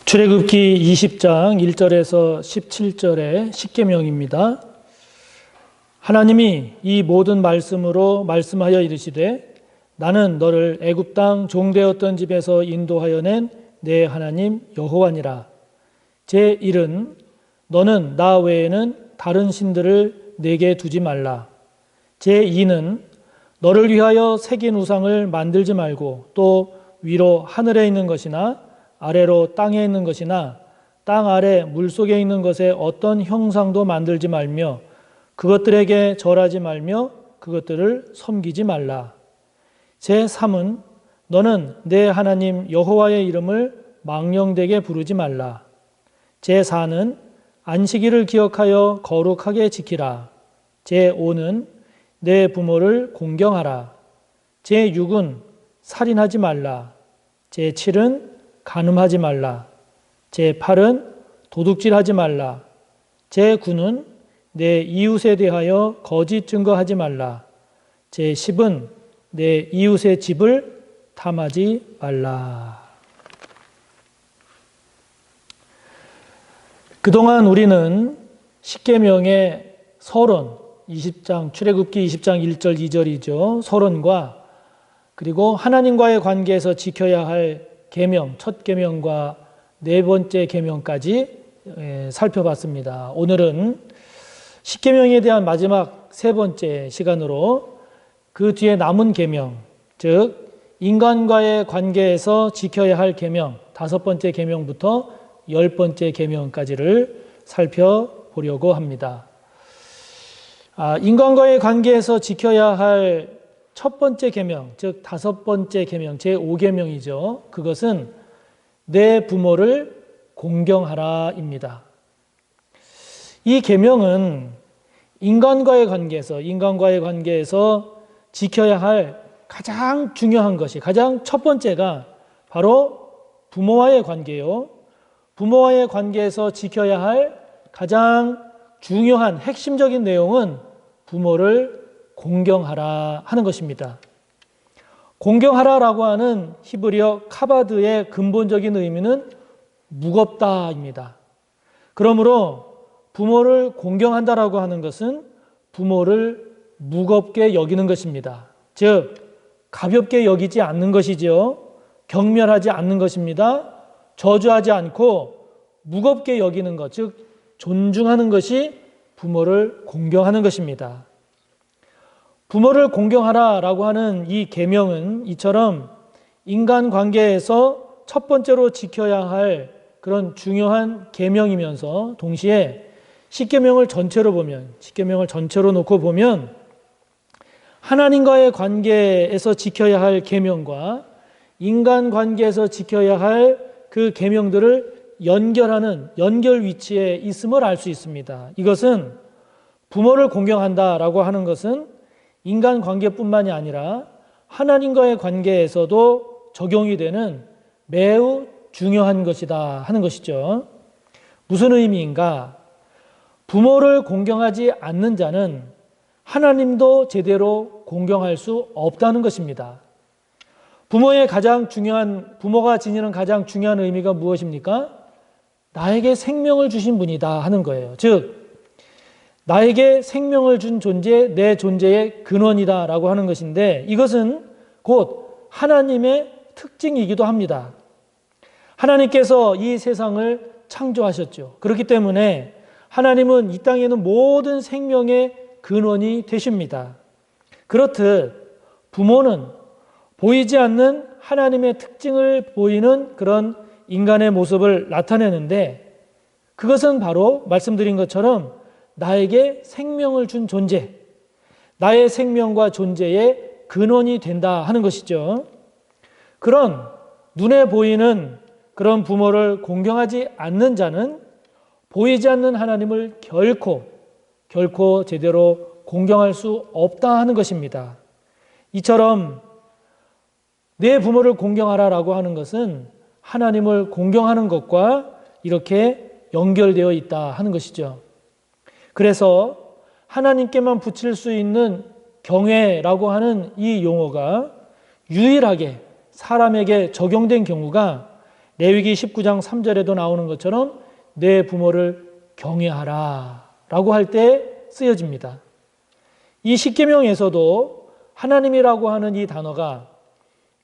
출애굽기 20장 1절에서 17절의 십계명입니다. 하나님이 이 모든 말씀으로 말씀하여 이르시되 나는 너를 애굽 땅 종되었던 집에서 인도하여 낸 내 하나님 여호와니라. 제1은 너는 나 외에는 다른 신들을 내게 두지 말라. 제2는 너를 위하여 새긴 우상을 만들지 말고 또 위로 하늘에 있는 것이나 아래로 땅에 있는 것이나 땅 아래 물속에 있는 것에 어떤 형상도 만들지 말며 그것들에게 절하지 말며 그것들을 섬기지 말라. 제3은 너는 내 하나님 여호와의 이름을 망령되게 부르지 말라. 제4는 안식일을 기억하여 거룩하게 지키라. 제5는 내 부모를 공경하라. 제6은 살인하지 말라. 제7은 간음하지 말라. 제8은 도둑질하지 말라. 제9는 내 이웃에 대하여 거짓 증거하지 말라. 제10은 내 이웃의 집을 탐하지 말라. 그동안 우리는 십계명의 서론, 20장, 출애굽기 20장 1절 2절이죠. 서론과 그리고 하나님과의 관계에서 지켜야 할 계명, 첫 계명과 네 번째 계명까지 살펴봤습니다. 오늘은 십계명에 대한 마지막 세 번째 시간으로 그 뒤에 남은 계명, 즉 인간과의 관계에서 지켜야 할 계명, 다섯 번째 계명부터 열 번째 계명까지를 살펴보려고 합니다. 인간과의 관계에서 지켜야 할 첫 번째 계명, 즉 다섯 번째 계명, 제5계명이죠. 그것은 내 부모를 공경하라입니다. 이 계명은 인간과의 관계에서 지켜야 할 가장 중요한 것이, 가장 첫 번째가 바로 부모와의 관계요. 부모와의 관계에서 지켜야 할 가장 중요한 핵심적인 내용은 부모를 공경하라 하는 것입니다. 공경하라라고 하는 히브리어 카바드의 근본적인 의미는 무겁다입니다. 그러므로 부모를 공경한다라고 하는 것은 부모를 무겁게 여기는 것입니다. 즉 가볍게 여기지 않는 것이죠. 경멸하지 않는 것입니다. 저주하지 않고 무겁게 여기는 것, 즉 존중하는 것이 부모를 공경하는 것입니다. 부모를 공경하라라고 하는 이 계명은 이처럼 인간관계에서 첫 번째로 지켜야 할 그런 중요한 계명이면서 동시에 십계명을 전체로 놓고 보면 하나님과의 관계에서 지켜야 할 계명과 인간관계에서 지켜야 할 그 계명들을 연결하는 연결 위치에 있음을 알 수 있습니다. 이것은 부모를 공경한다라고 하는 것은 인간관계뿐만이 아니라 하나님과의 관계에서도 적용이 되는 매우 중요한 것이다 하는 것이죠. 무슨 의미인가? 부모를 공경하지 않는 자는 하나님도 제대로 공경할 수 없다는 것입니다. 부모가 지니는 가장 중요한 의미가 무엇입니까? 나에게 생명을 주신 분이다 하는 거예요. 즉 나에게 생명을 준 존재, 내 존재의 근원이다라고 하는 것인데 이것은 곧 하나님의 특징이기도 합니다. 하나님께서 이 세상을 창조하셨죠. 그렇기 때문에 하나님은 이 땅에는 모든 생명의 근원이 되십니다. 그렇듯 부모는 보이지 않는 하나님의 특징을 보이는 그런 인간의 모습을 나타내는데 그것은 바로 말씀드린 것처럼 나에게 생명을 준 존재, 나의 생명과 존재의 근원이 된다 하는 것이죠. 그런 눈에 보이는 그런 부모를 공경하지 않는 자는 보이지 않는 하나님을 결코 제대로 공경할 수 없다 하는 것입니다. 이처럼 내 부모를 공경하라라고 하는 것은 하나님을 공경하는 것과 이렇게 연결되어 있다 하는 것이죠. 그래서 하나님께만 붙일 수 있는 경외라고 하는 이 용어가 유일하게 사람에게 적용된 경우가 레위기 19장 3절에도 나오는 것처럼 내 부모를 경외하라 라고 할 때 쓰여집니다. 이 십계명에서도 하나님이라고 하는 이 단어가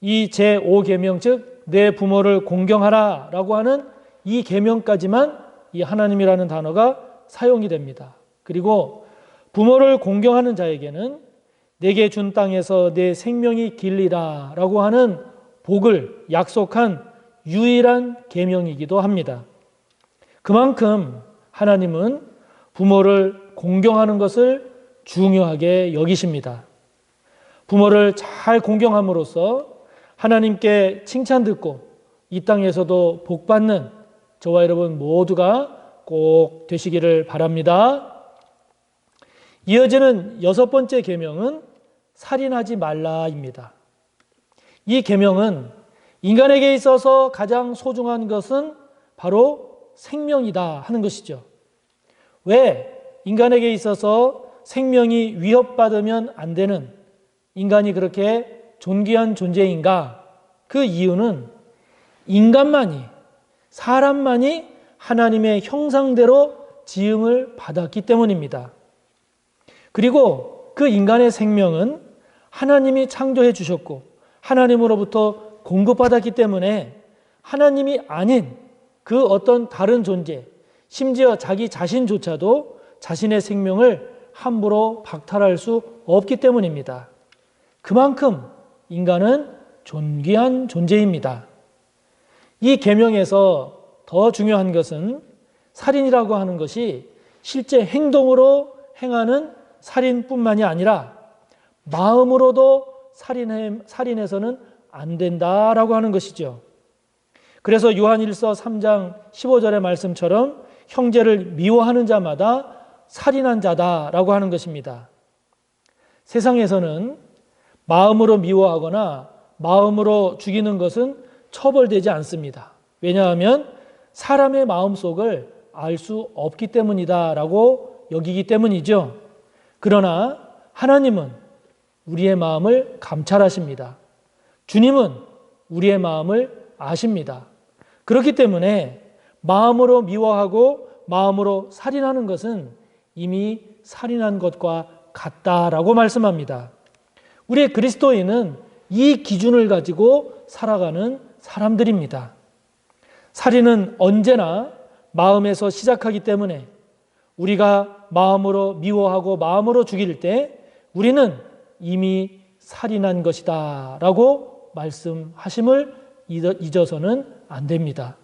이 제5계명, 즉 내 부모를 공경하라 라고 하는 이 계명까지만 이 하나님이라는 단어가 사용이 됩니다. 그리고 부모를 공경하는 자에게는 내게 준 땅에서 내 생명이 길리라 라고 하는 복을 약속한 유일한 계명이기도 합니다. 그만큼 하나님은 부모를 공경하는 것을 중요하게 여기십니다. 부모를 잘 공경함으로써 하나님께 칭찬 듣고 이 땅에서도 복받는 저와 여러분 모두가 꼭 되시기를 바랍니다. 이어지는 6번째 계명은 살인하지 말라입니다. 이 계명은 인간에게 있어서 가장 소중한 것은 바로 생명이다 하는 것이죠. 왜 인간에게 있어서 생명이 위협받으면 안 되는 인간이 그렇게 존귀한 존재인가? 그 이유는 인간만이, 사람만이 하나님의 형상대로 지음을 받았기 때문입니다. 그리고 그 인간의 생명은 하나님이 창조해 주셨고 하나님으로부터 공급받았기 때문에 하나님이 아닌 그 어떤 다른 존재, 심지어 자기 자신조차도 자신의 생명을 함부로 박탈할 수 없기 때문입니다. 그만큼 인간은 존귀한 존재입니다. 이 계명에서 더 중요한 것은 살인이라고 하는 것이 실제 행동으로 행하는 살인뿐만이 아니라 마음으로도 살인해서는 안 된다라고 하는 것이죠. 그래서 요한일서 3장 15절의 말씀처럼 형제를 미워하는 자마다 살인한 자다라고 하는 것입니다. 세상에서는 마음으로 미워하거나 마음으로 죽이는 것은 처벌되지 않습니다. 왜냐하면 사람의 마음속을 알 수 없기 때문이다라고 여기기 때문이죠. 그러나 하나님은 우리의 마음을 감찰하십니다. 주님은 우리의 마음을 아십니다. 그렇기 때문에 마음으로 미워하고 마음으로 살인하는 것은 이미 살인한 것과 같다라고 말씀합니다. 우리 그리스도인은 이 기준을 가지고 살아가는 사람들입니다. 살인은 언제나 마음에서 시작하기 때문에 우리가 마음으로 미워하고 마음으로 죽일 때 우리는 이미 살인한 것이다 라고 말씀하심을 잊어서는 안 됩니다.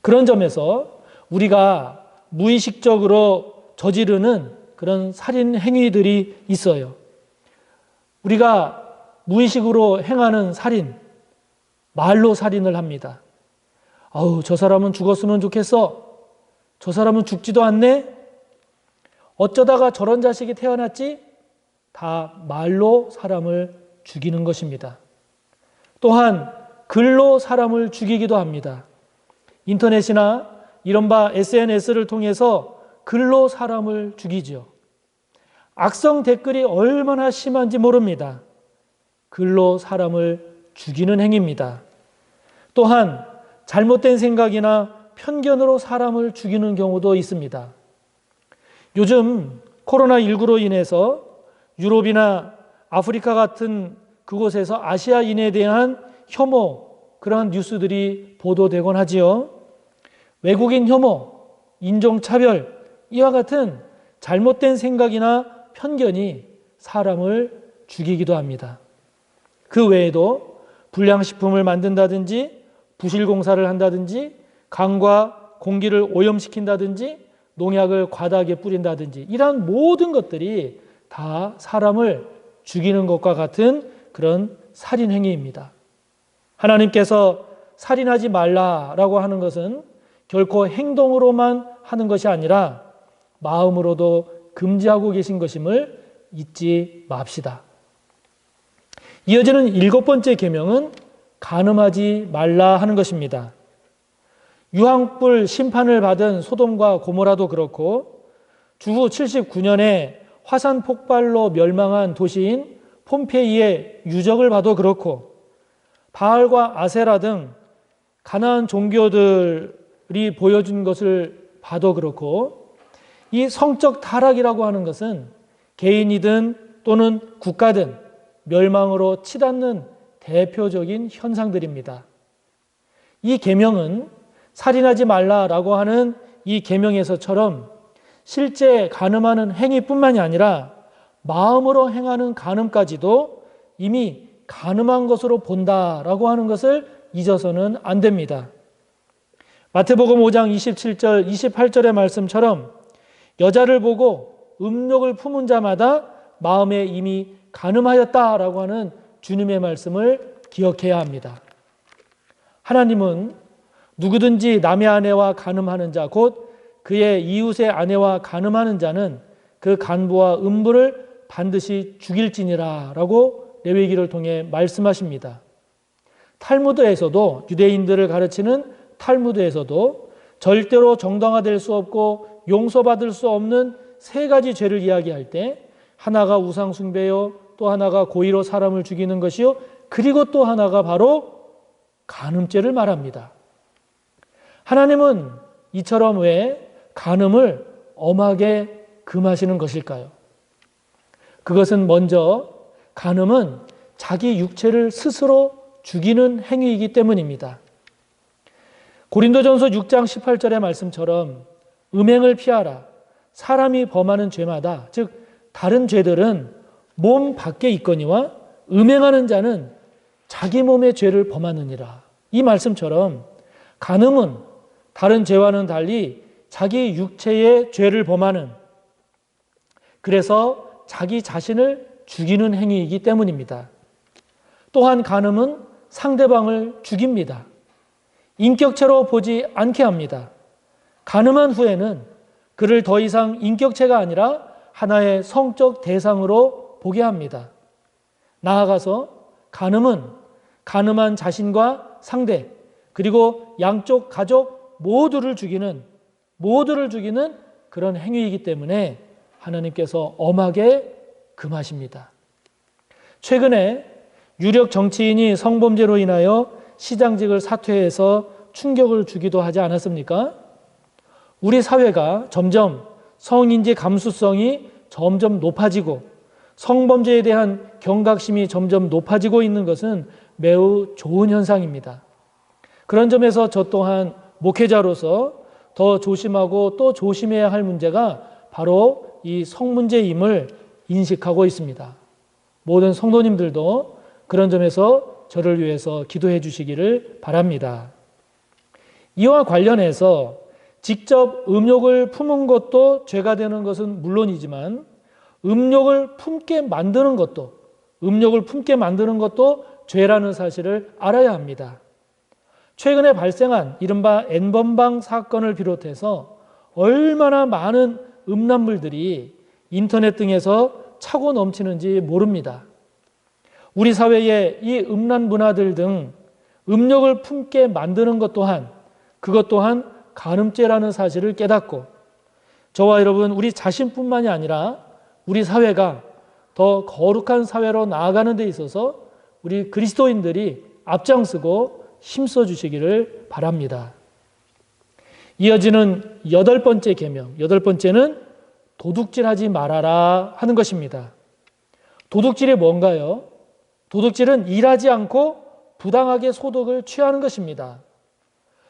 그런 점에서 우리가 무의식적으로 저지르는 그런 살인 행위들이 있어요. 우리가 무의식으로 행하는 살인, 말로 살인을 합니다. 아우, 저 사람은 죽었으면 좋겠어. 저 사람은 죽지도 않네. 어쩌다가 저런 자식이 태어났지? 다 말로 사람을 죽이는 것입니다. 또한 글로 사람을 죽이기도 합니다. 인터넷이나 이른바 SNS를 통해서 글로 사람을 죽이죠. 악성 댓글이 얼마나 심한지 모릅니다. 글로 사람을 죽이는 행위입니다. 또한 잘못된 생각이나 편견으로 사람을 죽이는 경우도 있습니다. 요즘 코로나19로 인해서 유럽이나 아프리카 같은 그곳에서 아시아인에 대한 혐오, 그러한 뉴스들이 보도되곤 하지요. 외국인 혐오, 인종차별, 이와 같은 잘못된 생각이나 편견이 사람을 죽이기도 합니다. 그 외에도 불량식품을 만든다든지 부실공사를 한다든지 강과 공기를 오염시킨다든지 농약을 과다하게 뿌린다든지 이러한 모든 것들이 다 사람을 죽이는 것과 같은 그런 살인행위입니다. 하나님께서 살인하지 말라라고 하는 것은 결코 행동으로만 하는 것이 아니라 마음으로도 금지하고 계신 것임을 잊지 맙시다. 이어지는 7번째 계명은 간음하지 말라 하는 것입니다. 유황불 심판을 받은 소돔과 고모라도 그렇고 주후 79년에 화산 폭발로 멸망한 도시인 폼페이의 유적을 봐도 그렇고 바알과 아세라 등 가나안 종교들이 보여준 것을 봐도 그렇고 이 성적 타락이라고 하는 것은 개인이든 또는 국가든 멸망으로 치닫는 대표적인 현상들입니다. 이 계명은 살인하지 말라라고 하는 이 계명에서처럼 실제 간음하는 행위뿐만이 아니라 마음으로 행하는 간음까지도 이미 간음한 것으로 본다라고 하는 것을 잊어서는 안 됩니다. 마태복음 5장 27절, 28절의 말씀처럼 여자를 보고 음욕을 품은 자마다 마음에 이미 간음하였다라고 하는 주님의 말씀을 기억해야 합니다. 하나님은 누구든지 남의 아내와 간음하는 자, 곧 그의 이웃의 아내와 간음하는 자는 그 간부와 음부를 반드시 죽일지니라 라고 레위기를 통해 말씀하십니다. 탈무드에서도, 유대인들을 가르치는 탈무드에서도 절대로 정당화될 수 없고 용서받을 수 없는 3가지 죄를 이야기할 때 하나가 우상 숭배요, 또 하나가 고의로 사람을 죽이는 것이요, 그리고 또 하나가 바로 간음죄를 말합니다. 하나님은 이처럼 왜 간음을 엄하게 금하시는 것일까요? 그것은 먼저 간음은 자기 육체를 스스로 죽이는 행위이기 때문입니다. 고린도전서 6장 18절의 말씀처럼 음행을 피하라. 사람이 범하는 죄마다, 즉 다른 죄들은 몸 밖에 있거니와 음행하는 자는 자기 몸의 죄를 범하느니라. 이 말씀처럼 간음은 다른 죄와는 달리 자기 육체의 죄를 범하는, 그래서 자기 자신을 죽이는 행위이기 때문입니다. 또한 간음은 상대방을 죽입니다. 인격체로 보지 않게 합니다. 간음한 후에는 그를 더 이상 인격체가 아니라 하나의 성적 대상으로 보게 합니다. 나아가서 간음은 간음한 자신과 상대, 그리고 양쪽 가족 모두를 죽이는 그런 행위이기 때문에 하나님께서 엄하게 금하십니다. 최근에 유력 정치인이 성범죄로 인하여 시장직을 사퇴해서 충격을 주기도 하지 않았습니까? 우리 사회가 점점 성인지 감수성이 점점 높아지고 성범죄에 대한 경각심이 점점 높아지고 있는 것은 매우 좋은 현상입니다. 그런 점에서 저 또한 목회자로서 더 조심하고 또 조심해야 할 문제가 바로 이 성문제임을 인식하고 있습니다. 모든 성도님들도 그런 점에서 저를 위해서 기도해 주시기를 바랍니다. 이와 관련해서 직접 음욕을 품은 것도 죄가 되는 것은 물론이지만 음욕을 품게 만드는 것도 죄라는 사실을 알아야 합니다. 최근에 발생한 이른바 N번방 사건을 비롯해서 얼마나 많은 음란물들이 인터넷 등에서 차고 넘치는지 모릅니다. 우리 사회의 이 음란 문화들 등 음욕을 품게 만드는 그것 또한 간음죄라는 사실을 깨닫고 저와 여러분, 우리 자신뿐만이 아니라 우리 사회가 더 거룩한 사회로 나아가는 데 있어서 우리 그리스도인들이 앞장서고 힘써 주시기를 바랍니다. 이어지는 8번째 계명, 8번째는 도둑질하지 말아라 하는 것입니다. 도둑질이 뭔가요? 도둑질은 일하지 않고 부당하게 소득을 취하는 것입니다.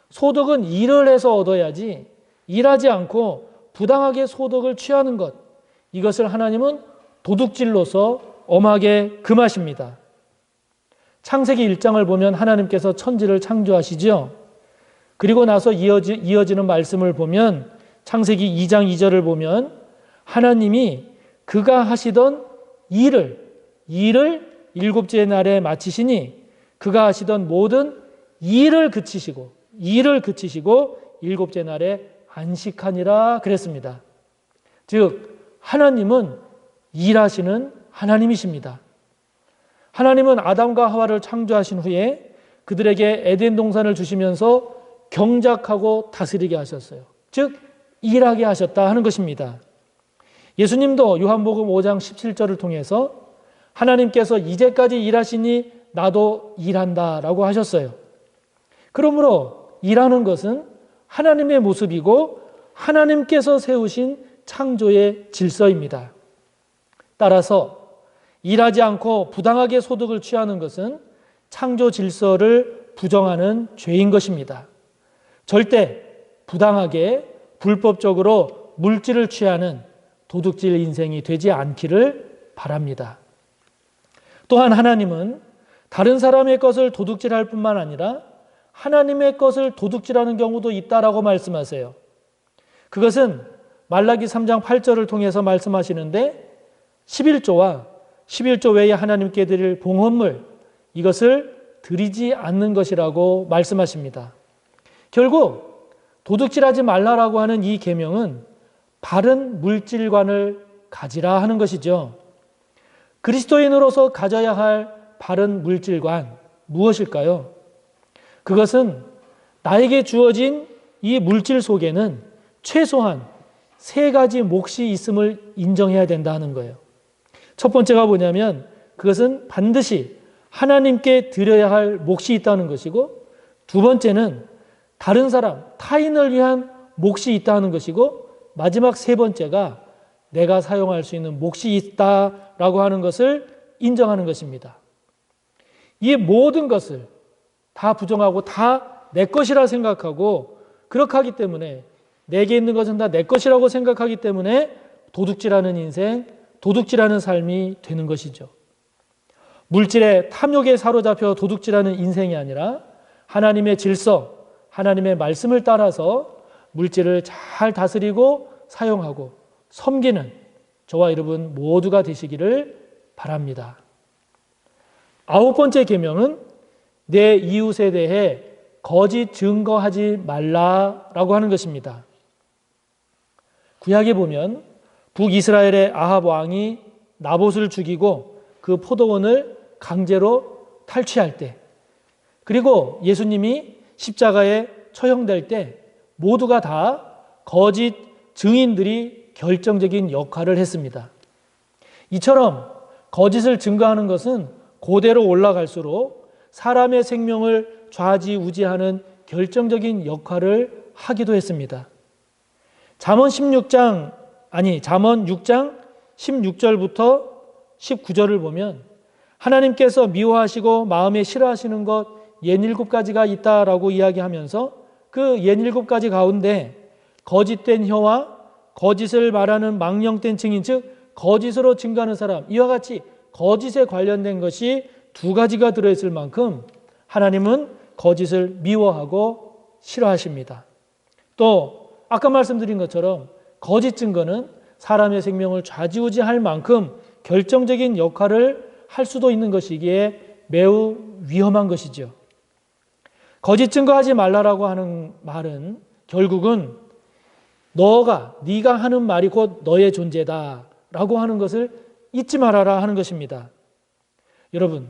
소득은 일을 해서 얻어야지 일하지 않고 부당하게 소득을 취하는 것, 이것을 하나님은 도둑질로서 엄하게 금하십니다. 창세기 1장을 보면 하나님께서 천지를 창조하시죠. 그리고 나서 이어지는 말씀을 보면 창세기 2장 2절을 보면 하나님이 그가 하시던 일을 7째 날에 마치시니 그가 하시던 모든 일을 그치시고 7째 날에 안식하니라 그랬습니다. 즉 하나님은 일하시는 하나님이십니다. 하나님은 아담과 하와를 창조하신 후에 그들에게 에덴 동산을 주시면서 경작하고 다스리게 하셨어요. 즉 일하게 하셨다 하는 것입니다. 예수님도 요한복음 5장 17절을 통해서 하나님께서 이제까지 일하시니 나도 일한다 라고 하셨어요. 그러므로 일하는 것은 하나님의 모습이고 하나님께서 세우신 창조의 질서입니다. 따라서 일하지 않고 부당하게 소득을 취하는 것은 창조 질서를 부정하는 죄인 것입니다. 절대 부당하게 불법적으로 물질을 취하는 도둑질 인생이 되지 않기를 바랍니다. 또한 하나님은 다른 사람의 것을 도둑질할 뿐만 아니라 하나님의 것을 도둑질하는 경우도 있다라고 말씀하세요. 그것은 말라기 3장 8절을 통해서 말씀하시는데 11조와 11조 외에 하나님께 드릴 봉헌물 이것을 드리지 않는 것이라고 말씀하십니다. 결국 도둑질하지 말라라고 하는 이 계명은 바른 물질관을 가지라 하는 것이죠. 그리스도인으로서 가져야 할 바른 물질관 무엇일까요? 그것은 나에게 주어진 이 물질 속에는 최소한 3가지 몫이 있음을 인정해야 된다 하는 거예요. 첫 번째가 뭐냐면 그것은 반드시 하나님께 드려야 할 몫이 있다는 것이고, 두 번째는 다른 사람, 타인을 위한 몫이 있다 하는 것이고, 마지막 3번째가 내가 사용할 수 있는 몫이 있다라고 하는 것을 인정하는 것입니다. 이 모든 것을 다 부정하고 다 내 것이라 생각하고 그렇게 하기 때문에 내게 있는 것은 다 내 것이라고 생각하기 때문에 도둑질하는 인생, 도둑질하는 삶이 되는 것이죠. 물질의 탐욕에 사로잡혀 도둑질하는 인생이 아니라 하나님의 질서, 하나님의 말씀을 따라서 물질을 잘 다스리고 사용하고 섬기는 저와 여러분 모두가 되시기를 바랍니다. 9번째 계명은 내 이웃에 대해 거짓 증거하지 말라라고 하는 것입니다. 구약에 보면 북이스라엘의 아합 왕이 나봇을 죽이고 그 포도원을 강제로 탈취할 때, 그리고 예수님이 십자가에 처형될 때 모두가 다 거짓 증인들이 결정적인 역할을 했습니다. 이처럼 거짓을 증거하는 것은 고대로 올라갈수록 사람의 생명을 좌지우지하는 결정적인 역할을 하기도 했습니다. 잠언 6장 16절부터 19절을 보면 하나님께서 미워하시고 마음에 싫어하시는 것 67가지가 있다라고 이야기하면서 그 67가지 가운데 거짓된 혀와 거짓을 말하는 망령된 증인, 즉 거짓으로 증거하는 사람, 이와 같이 거짓에 관련된 것이 2가지가 들어있을 만큼 하나님은 거짓을 미워하고 싫어하십니다. 또 아까 말씀드린 것처럼 거짓 증거는 사람의 생명을 좌지우지할 만큼 결정적인 역할을 할 수도 있는 것이기에 매우 위험한 것이죠. 거짓 증거하지 말라라고 하는 말은 결국은 네가 하는 말이 곧 너의 존재다라고 하는 것을 잊지 말아라 하는 것입니다. 여러분,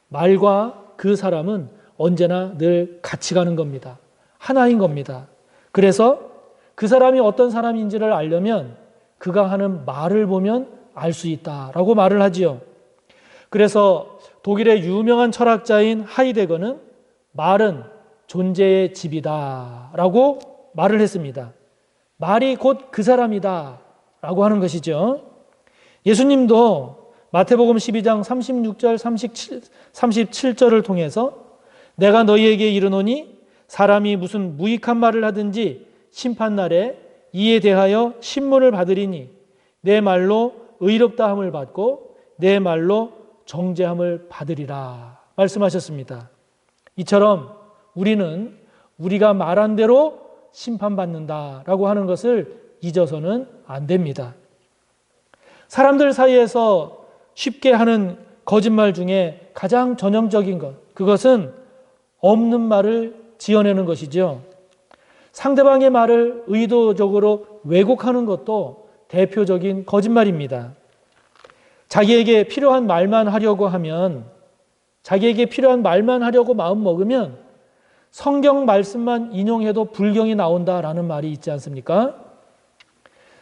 말과 그 사람은 언제나 늘 같이 가는 겁니다. 하나인 겁니다. 그래서 그 사람이 어떤 사람인지를 알려면 그가 하는 말을 보면 알 수 있다라고 말을 하지요. 그래서 독일의 유명한 철학자인 하이데거는 말은 존재의 집이다라고 말을 했습니다. 말이 곧 그 사람이다 라고 하는 것이죠. 예수님도 마태복음 12장 36절 37절을 통해서 내가 너희에게 이르노니 사람이 무슨 무익한 말을 하든지 심판날에 이에 대하여 신문을 받으리니 내 말로 의롭다함을 받고 내 말로 정죄함을 받으리라 말씀하셨습니다. 이처럼 우리는 우리가 말한 대로 심판받는다라고 하는 것을 잊어서는 안 됩니다. 사람들 사이에서 쉽게 하는 거짓말 중에 가장 전형적인 것, 그것은 없는 말을 지어내는 것이죠. 상대방의 말을 의도적으로 왜곡하는 것도 대표적인 거짓말입니다. 자기에게 필요한 말만 하려고 하면, 자기에게 필요한 말만 하려고 마음 먹으면 성경 말씀만 인용해도 불경이 나온다라는 말이 있지 않습니까?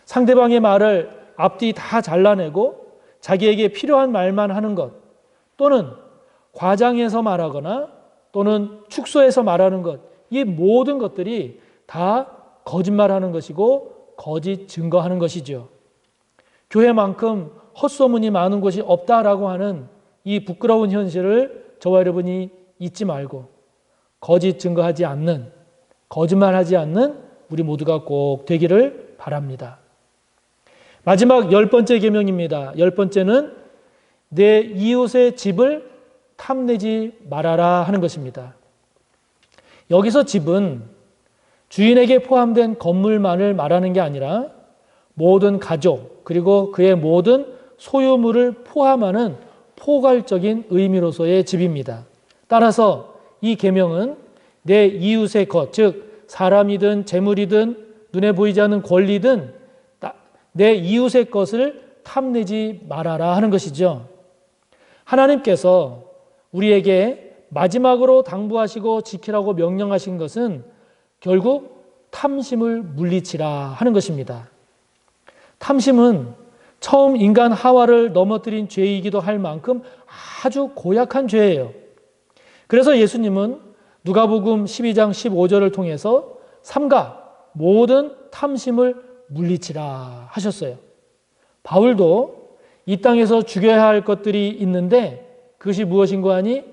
상대방의 말을 앞뒤 다 잘라내고 자기에게 필요한 말만 하는 것, 또는 과장해서 말하거나 또는 축소해서 말하는 것, 이 모든 것들이 다 거짓말하는 것이고 거짓 증거하는 것이죠. 교회만큼 헛소문이 많은 곳이 없다라고 하는 이 부끄러운 현실을 저와 여러분이 잊지 말고 거짓 증거하지 않는, 거짓말하지 않는 우리 모두가 꼭 되기를 바랍니다. 마지막 10번째 계명입니다. 10번째는 내 이웃의 집을 탐내지 말아라 하는 것입니다. 여기서 집은 주인에게 포함된 건물만을 말하는 게 아니라 모든 가족 그리고 그의 모든 소유물을 포함하는 포괄적인 의미로서의 집입니다. 따라서 이 계명은 내 이웃의 것, 즉 사람이든 재물이든 눈에 보이지 않는 권리든 내 이웃의 것을 탐내지 말아라 하는 것이죠. 하나님께서 우리에게 마지막으로 당부하시고 지키라고 명령하신 것은 결국 탐심을 물리치라 하는 것입니다. 탐심은 처음 인간 하와를 넘어뜨린 죄이기도 할 만큼 아주 고약한 죄예요. 그래서 예수님은 누가복음 12장 15절을 통해서 삼가 모든 탐심을 물리치라 하셨어요. 바울도 이 땅에서 죽여야 할 것들이 있는데 그것이 무엇인가 하니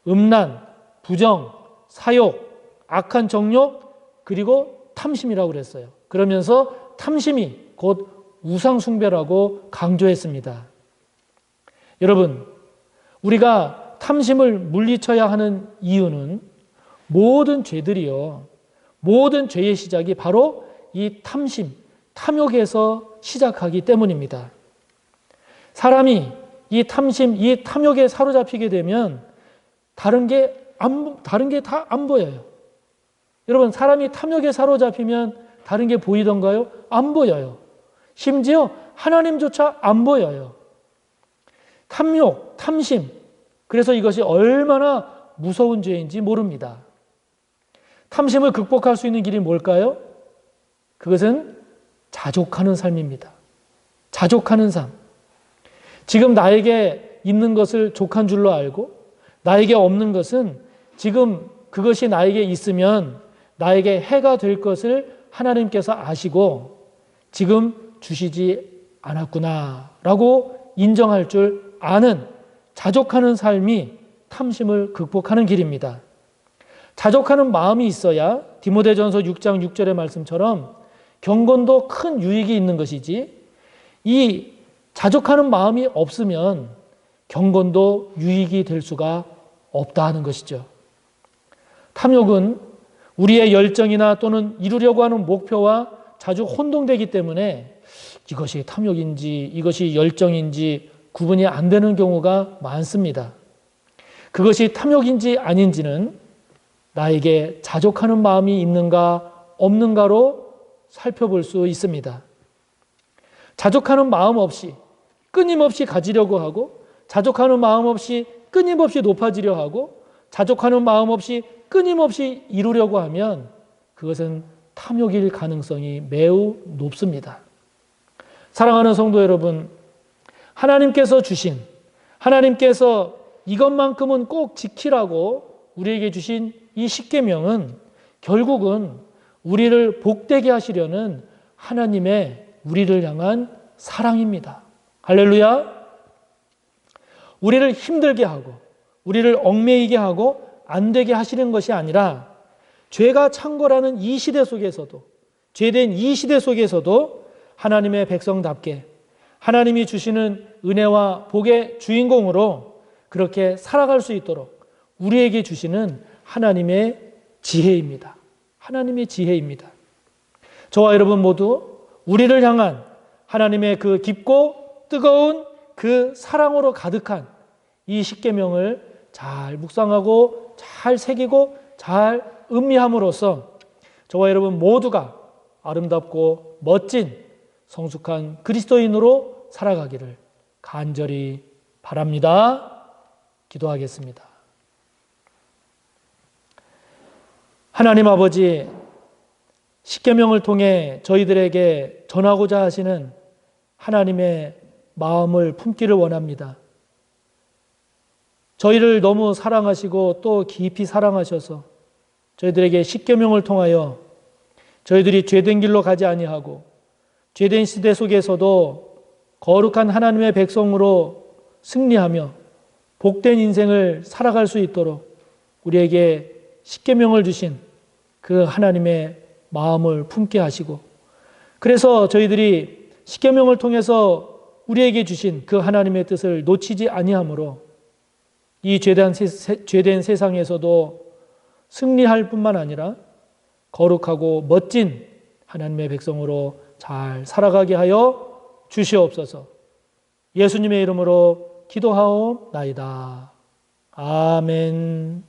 음란, 부정, 사욕, 악한 정욕, 그리고 탐심이라고 그랬어요. 그러면서 탐심이 곧 우상숭배라고 강조했습니다. 여러분, 우리가 탐심을 물리쳐야 하는 이유는 모든 죄들이요, 모든 죄의 시작이 바로 이 탐심, 탐욕에서 시작하기 때문입니다. 사람이 이 탐심, 이 탐욕에 사로잡히게 되면 다른 게 다 안 보여요. 여러분, 사람이 탐욕에 사로잡히면 다른 게 보이던가요? 안 보여요. 심지어 하나님조차 안 보여요. 탐욕, 탐심. 그래서 이것이 얼마나 무서운 죄인지 모릅니다. 탐심을 극복할 수 있는 길이 뭘까요? 그것은 자족하는 삶입니다. 자족하는 삶. 지금 나에게 있는 것을 족한 줄로 알고 나에게 없는 것은 지금 그것이 나에게 있으면 나에게 해가 될 것을 하나님께서 아시고 지금 주시지 않았구나 라고 인정할 줄 아는 자족하는 삶이 탐심을 극복하는 길입니다. 자족하는 마음이 있어야 디모데전서 6장 6절의 말씀처럼 경건도 큰 유익이 있는 것이지 이 자족하는 마음이 없으면 경건도 유익이 될 수가 없다 하는 것이죠. 탐욕은 우리의 열정이나 또는 이루려고 하는 목표와 자주 혼동되기 때문에 이것이 탐욕인지 이것이 열정인지 구분이 안 되는 경우가 많습니다. 그것이 탐욕인지 아닌지는 나에게 자족하는 마음이 있는가 없는가로 살펴볼 수 있습니다. 자족하는 마음 없이 끊임없이 가지려고 하고 자족하는 마음 없이 끊임없이 높아지려 하고 자족하는 마음 없이 끊임없이 이루려고 하면 그것은 탐욕일 가능성이 매우 높습니다. 사랑하는 성도 여러분, 하나님께서 주신, 하나님께서 이것만큼은 꼭 지키라고 우리에게 주신 이 십계명은 결국은 우리를 복되게 하시려는 하나님의 우리를 향한 사랑입니다. 할렐루야! 우리를 힘들게 하고 우리를 얽매이게 하고 안 되게 하시는 것이 아니라 죄가 창궐하는 이 시대 속에서도, 죄된 이 시대 속에서도 하나님의 백성답게 하나님이 주시는 은혜와 복의 주인공으로 그렇게 살아갈 수 있도록 우리에게 주시는 하나님의 지혜입니다. 하나님의 지혜입니다. 저와 여러분 모두 우리를 향한 하나님의 그 깊고 뜨거운 그 사랑으로 가득한 이 십계명을 잘 묵상하고 잘 새기고 잘 음미함으로써 저와 여러분 모두가 아름답고 멋진 성숙한 그리스도인으로 살아가기를 간절히 바랍니다. 기도하겠습니다. 하나님 아버지, 십계명을 통해 저희들에게 전하고자 하시는 하나님의 마음을 품기를 원합니다. 저희를 너무 사랑하시고 또 깊이 사랑하셔서 저희들에게 십계명을 통하여 저희들이 죄된 길로 가지 아니하고 죄된 시대 속에서도 거룩한 하나님의 백성으로 승리하며 복된 인생을 살아갈 수 있도록 우리에게 십계명을 주신 그 하나님의 마음을 품게 하시고, 그래서 저희들이 십계명을 통해서 우리에게 주신 그 하나님의 뜻을 놓치지 아니하므로 이 죄된 세상에서도 승리할 뿐만 아니라 거룩하고 멋진 하나님의 백성으로 잘 살아가게 하여 주시옵소서. 예수님의 이름으로 기도하옵나이다. 아멘.